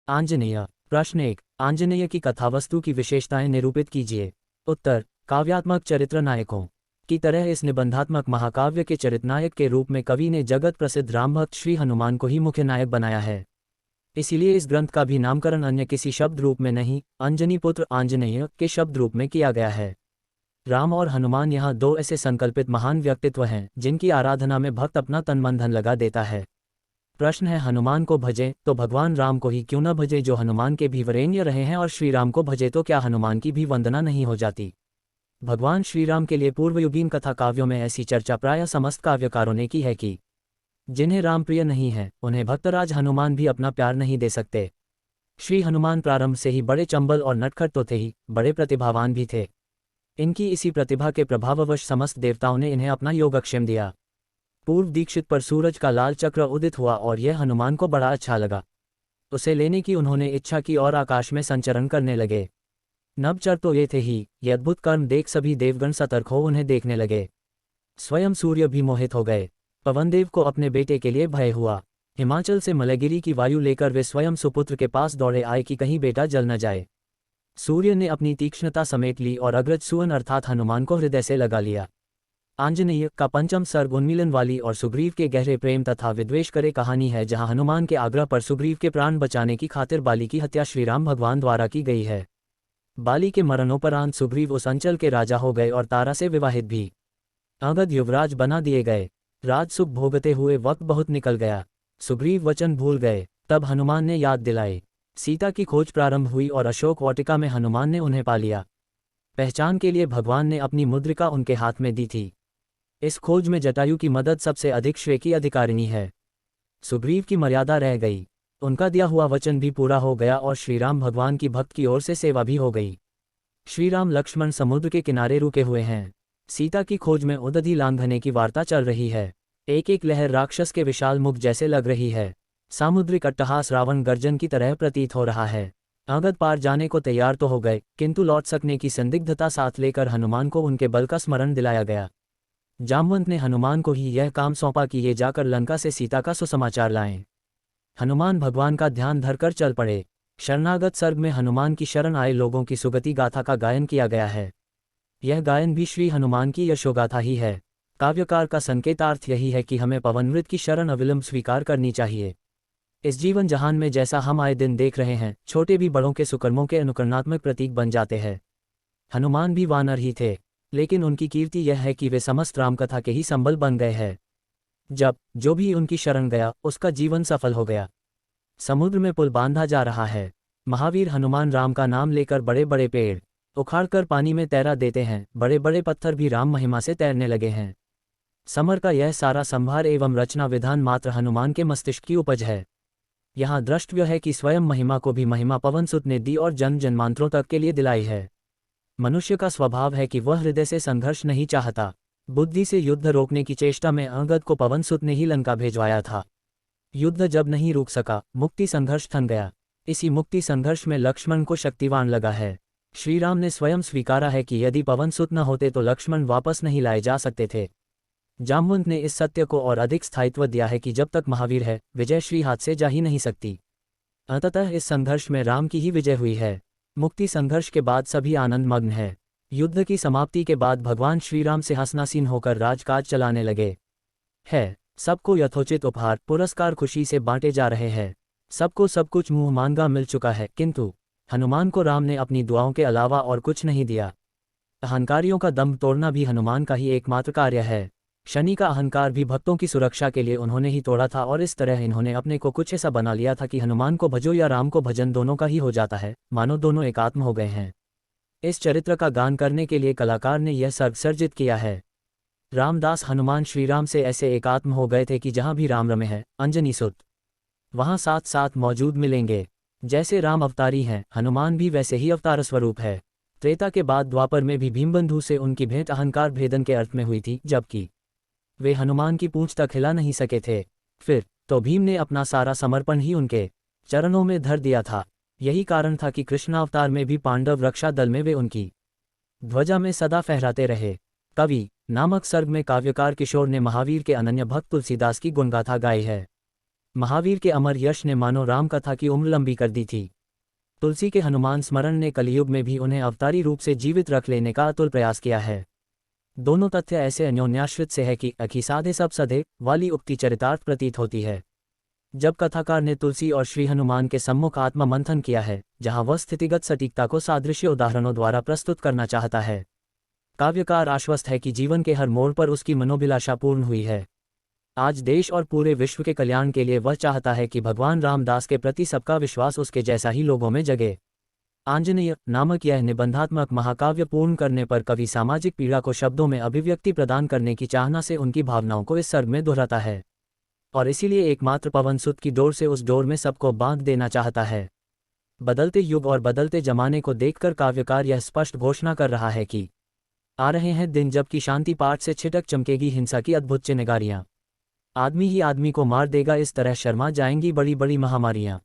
आंजनेय। प्रश्न 1। आंजनेय की कथावस्तु की विशेषताएं निरूपित कीजिए। उत्तर। काव्यात्मक चरित्र नायकों की तरह इस निबंधात्मक महाकाव्य के चरित्रनायक के रूप में कवि ने जगत प्रसिद्ध रामभक्त श्री हनुमान को ही मुख्य नायक बनाया है। इसीलिए इस ग्रंथ का भी नामकरण अन्य किसी शब्द रूप में नहीं, अंजनी पुत्र आंजनेय के शब्द रूप में किया गया है। राम और हनुमान यहाँ दो ऐसे संकल्पित महान व्यक्तित्व हैं जिनकी आराधना में भक्त अपना तन मन धन लगा देता है। प्रश्न है, हनुमान को भजें तो भगवान राम को ही क्यों न भजे जो हनुमान के भी वरेण्य रहे हैं, और श्री राम को भजे तो क्या हनुमान की भी वंदना नहीं हो जाती। भगवान श्री राम के लिए पूर्वयुगीन कथा काव्यों में ऐसी चर्चा प्रायः समस्त काव्यकारों ने की है कि जिन्हें राम प्रिय नहीं है उन्हें भक्तराज हनुमान भी अपना प्यार नहीं दे सकते। श्री हनुमान प्रारंभ से ही बड़े चंबल और नटखट तो थे ही, बड़े प्रतिभावान भी थे। इनकी इसी प्रतिभा के प्रभाववश समस्त देवताओं ने इन्हें अपना योगक्षेम दिया। पूर्व दीक्षित पर सूरज का लाल चक्र उदित हुआ और यह हनुमान को बड़ा अच्छा लगा। उसे लेने की उन्होंने इच्छा की और आकाश में संचरण करने लगे। नभचर तो ये थे ही, ये अद्भुत कर्म देख सभी देवगण सतर्क हो उन्हें देखने लगे। स्वयं सूर्य भी मोहित हो गए। पवनदेव को अपने बेटे के लिए भय हुआ। हिमाचल से मलयगिरी की वायु लेकर वे स्वयं सुपुत्र के पास दौड़े आए कि कहीं बेटा जल न जाए। सूर्य ने अपनी तीक्ष्णता समेट ली और अग्रज सुवन अर्थात हनुमान को हृदय से लगा लिया। आंजनेय का पंचम सर्ग उन्मिलन वाली और सुग्रीव के गहरे प्रेम तथा विद्वेष करे कहानी है, जहां हनुमान के आग्रह पर सुग्रीव के प्राण बचाने की खातिर बाली की हत्या श्रीराम भगवान द्वारा की गई है। बाली के मरणोपरांत सुग्रीव उस अंचल के राजा हो गए और तारा से विवाहित भी। अंगद युवराज बना दिए गए। राजसुख भोगते हुए वक्त बहुत निकल गया। सुग्रीव वचन भूल गए। तब हनुमान ने याद दिलाई। सीता की खोज प्रारंभ हुई और अशोक वाटिका में हनुमान ने उन्हें पा लिया। पहचान के लिए भगवान ने अपनी मुद्रिका उनके हाथ में दी थी। इस खोज में जटायु की मदद सबसे अधिक श्रेय की अधिकारिणी है। सुग्रीव की मर्यादा रह गई। उनका दिया हुआ वचन भी पूरा हो गया और श्रीराम भगवान की भक्त की ओर से सेवा भी हो गई। श्रीराम लक्ष्मण समुद्र के किनारे रुके हुए हैं। सीता की खोज में उदधि लांघने की वार्ता चल रही है। एक एक लहर राक्षस के विशाल मुख जैसे लग रही है। सामुद्रिक अट्टहास रावण गर्जन की तरह प्रतीत हो रहा है। अंगद पार जाने को तैयार तो हो गए, किंतु लौट सकने की संदिग्धता साथ लेकर हनुमान को उनके बल का स्मरण दिलाया गया। जामवंत ने हनुमान को ही यह काम सौंपा कि ये जाकर लंका से सीता का सुसमाचार लाएं। हनुमान भगवान का ध्यान धरकर चल पड़े। शरणागत सर्ग में हनुमान की शरण आए लोगों की सुगति गाथा का गायन किया गया है। यह गायन भी श्री हनुमान की यशोगाथा ही है। काव्यकार का संकेतार्थ यही है कि हमें पवनमृत की शरण अविलंब स्वीकार करनी चाहिए। इस जीवन जहान में जैसा हम आए दिन देख रहे हैं, छोटे भी बड़ों के सुकर्मों के अनुकरणात्मक प्रतीक बन जाते हैं। हनुमान भी वानर ही थे, लेकिन उनकी कीर्ति यह है कि वे समस्त रामकथा के ही संबल बन गए हैं। जब जो भी उनकी शरण गया उसका जीवन सफल हो गया। समुद्र में पुल बांधा जा रहा है। महावीर हनुमान राम का नाम लेकर बड़े बड़े पेड़ उखाड़कर पानी में तैरा देते हैं। बड़े बड़े पत्थर भी राम महिमा से तैरने लगे हैं। समर का यह सारा संभार एवं रचना विधान मात्र हनुमान के मस्तिष्क की उपज है। यहाँ द्रष्टव्य है कि स्वयं महिमा को भी महिमा पवनसुत ने दी और जन्म जन्मांतरों तक के लिए दिलाई है। मनुष्य का स्वभाव है कि वह हृदय से संघर्ष नहीं चाहता। बुद्धि से युद्ध रोकने की चेष्टा में अंगद को पवनसुत ने ही लंका भेजवाया था। युद्ध जब नहीं रुक सका, मुक्ति संघर्ष थम गया। इसी मुक्ति संघर्ष में लक्ष्मण को शक्तिवान लगा है। श्रीराम ने स्वयं स्वीकारा है कि यदि पवनसुत न होते तो लक्ष्मण वापस नहीं लाए जा सकते थे। जामवंत ने इस सत्य को और अधिक स्थायित्व दिया है कि जब तक महावीर है, विजय श्री हाथ से जा ही नहीं सकती। अंततः इस संघर्ष में राम की ही विजय हुई है। मुक्ति संघर्ष के बाद सभी आनंदमग्न है। युद्ध की समाप्ति के बाद भगवान श्रीराम से हंसनासीन होकर राजकाज चलाने लगे है। सबको यथोचित उपहार पुरस्कार खुशी से बांटे जा रहे हैं। सबको सब कुछ मुंह मांगा मिल चुका है, किंतु हनुमान को राम ने अपनी दुआओं के अलावा और कुछ नहीं दिया। अहंकारियों का दम्भ तोड़ना भी हनुमान का ही एकमात्र कार्य है। शनि का अहंकार भी भक्तों की सुरक्षा के लिए उन्होंने ही तोड़ा था और इस तरह इन्होंने अपने को कुछ ऐसा बना लिया था कि हनुमान को भजो या राम को भजन दोनों का ही हो जाता है, मानो दोनों एकात्म हो गए हैं। इस चरित्र का गान करने के लिए कलाकार ने यह सर्ग सर्जित किया है। रामदास हनुमान श्रीराम से ऐसे एकात्म हो गए थे कि जहाँ भी राम रमे हैं अंजनी सुत वहाँ साथ साथ मौजूद मिलेंगे। जैसे राम अवतारी हैं, हनुमान भी वैसे ही अवतार स्वरूप है। त्रेता के बाद द्वापर में भी भीमबंधु से उनकी भेंट अहंकार भेदन के अर्थ में हुई थी, जबकि वे हनुमान की पूंछ तक हिला नहीं सके थे। फिर तो भीम ने अपना सारा समर्पण ही उनके चरणों में धर दिया था। यही कारण था कि कृष्णावतार में भी पांडव रक्षा दल में वे उनकी ध्वजा में सदा फहराते रहे। कवि नामक सर्ग में काव्यकार किशोर ने महावीर के अनन्य भक्त तुलसीदास की गुणगाथा गाई है। महावीर के अमर यश ने मानो राम कथा की उम्र लंबी कर दी थी। तुलसी के हनुमान स्मरण ने कलियुग में भी उन्हें अवतारी रूप से जीवित रख लेने का अतुल प्रयास किया है। दोनों तथ्य ऐसे अन्योन्याश्रित से है कि अखि साधे सब सधे वाली उक्ति चरितार्थ प्रतीत होती है। जब कथाकार ने तुलसी और श्री हनुमान के सम्मुख आत्मा मंथन किया है, जहां वह स्थितिगत सटीकता को सादृश्य उदाहरणों द्वारा प्रस्तुत करना चाहता है, काव्यकार आश्वस्त है कि जीवन के हर मोड़ पर उसकी मनोभिलाषा पूर्ण हुई है। आज देश और पूरे विश्व के कल्याण के लिए वह चाहता है कि भगवान रामदास के प्रति सबका विश्वास उसके जैसा ही लोगों में जगे। आंजनेय नामक यह निबंधात्मक महाकाव्य पूर्ण करने पर कवि सामाजिक पीड़ा को शब्दों में अभिव्यक्ति प्रदान करने की चाहना से उनकी भावनाओं को इस सर्ग में दोहराता है, और इसीलिए एकमात्र पवनसुत की डोर से उस डोर में सबको बांध देना चाहता है। बदलते युग और बदलते जमाने को देखकर काव्यकार यह स्पष्ट घोषणा कर रहा है कि आ रहे हैं दिन जबकि शांति पाठ से छिटक चमकेगी हिंसा की अद्भुत चिनगारियां। आदमी ही आदमी को मार देगा, इस तरह शर्मा जाएंगी बड़ी बड़ी महामारियां।